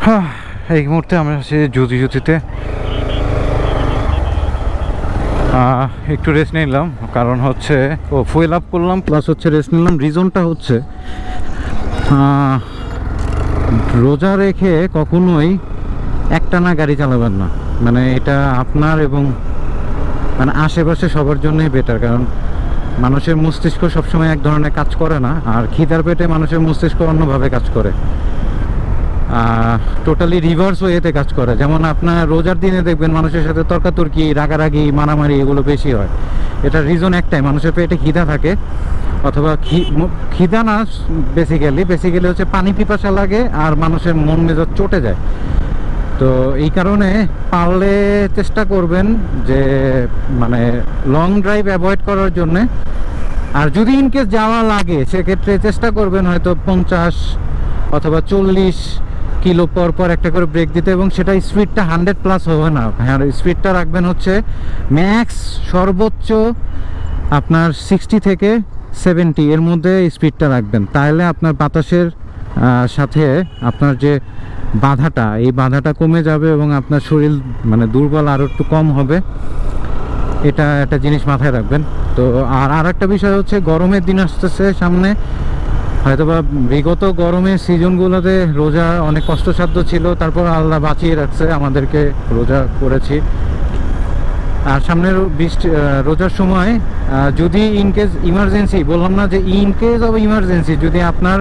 হ্যাঁ, এই মুহূর্তে আমরা আছি জুতিতে। একটু রেস্ট নিলাম, কারণ হচ্ছে ফুয়েল আপ করলাম, প্লাস হচ্ছে রেস্ট নিলাম। রিজনটা হচ্ছে রোজা রেখে কখনোই একটানা গাড়ি চালাবেন না। মানে এটা আপনার এবং মানে আশেপাশে সবার জন্যই বেটার, কারণ মানুষের মস্তিষ্ক সবসময় এক ধরনের কাজ করে না, আর খিদার পেটে মানুষের মস্তিষ্ক অন্যভাবে কাজ করে, টোটালি রিভার্স ওয়েতে কাজ করে। যেমন আপনার রোজার দিনে দেখবেন মানুষের সাথে তর্কাতর্কি, রাগারাগি, মারামারি এগুলো বেশি হয়। এটার রিজন একটাই, মানুষের পেটে খিদা থাকে, অথবা খিদা না, বেসিক্যালি হচ্ছে পানি পিপাসা লাগে আর মানুষের মন মেজাজ চটে যায়। তো এই কারণে পারলে চেষ্টা করবেন যে মানে লং ড্রাইভ অ্যাভয়েড করার জন্যে। আর যদি ইনকেস যাওয়া লাগে সেক্ষেত্রে চেষ্টা করবেন হয়তো 50 অথবা 40 কিলো পর পর একটা করে ব্রেক দিতে, এবং সেটা স্পিডটা 100+ হবে না। হ্যাঁ, স্পিডটা রাখবেন হচ্ছে ম্যাক্স সর্বোচ্চ আপনার 60 থেকে 70 এর মধ্যে স্পিডটা রাখবেন। তাহলে আপনার বাতাসের সাথে আপনার যে বাধাটা, এই বাধাটা কমে যাবে এবং আপনার শরীর মানে দুর্বল আরও একটু কম হবে। এটা একটা জিনিস মাথায় রাখবেন। তো আর একটা বিষয় হচ্ছে গরমের দিন আসতেছে সামনে, হয়তোবা বিগত গরমের সিজনগুলোতে রোজা অনেক কষ্টসাধ্য ছিল, তারপর আল্লাহ বাঁচিয়ে রাখছে, আমাদেরকে রোজা করেছি। আর সামনের রোজার সময় যদি ইনকেস ইমার্জেন্সি, বললাম না যে ইনকেস অফ ইমার্জেন্সি, যদি আপনার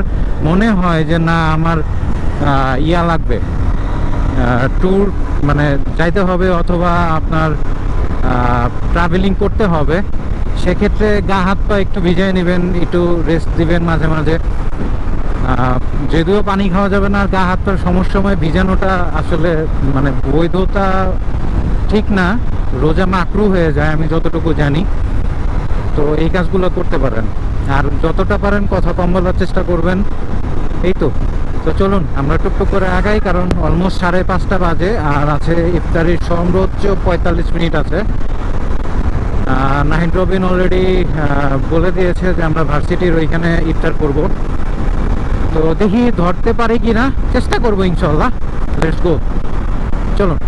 মনে হয় যে না আমার ইয়া লাগবে, ট্যুর মানে যাইতে হবে অথবা আপনার ট্রাভেলিং করতে হবে, সেক্ষেত্রে গা হাত পা একটু ভিজিয়ে নেবেন, একটু রেস্ট দিবেন মাঝে মাঝে। যদিও পানি খাওয়া যাবে না, আর গা হাত পার সময় ভিজানোটা আসলে মানে বৈধতা ঠিক না, রোজা মাকরু হয়ে যায় আমি যতটুকু জানি। তো এই কাজগুলো করতে পারেন, আর যতটা পারেন কথা কম বলার চেষ্টা করবেন। এই তো চলুন আমরা টুকটুক করে আগাই, কারণ অলমোস্ট 5:30 বাজে, আর আছে ইফতারির সর্বোচ্চ 45 মিনিট আছে। নাহিদ রবিন অলরেডি বলে দিয়েছে যে আমরা ভার্সিটির ওইখানে ইফতার করব। তো দেখি ধরতে পারি কিনা, চেষ্টা করবো ইনশাল্লাহ। লেটস গো, চলুন।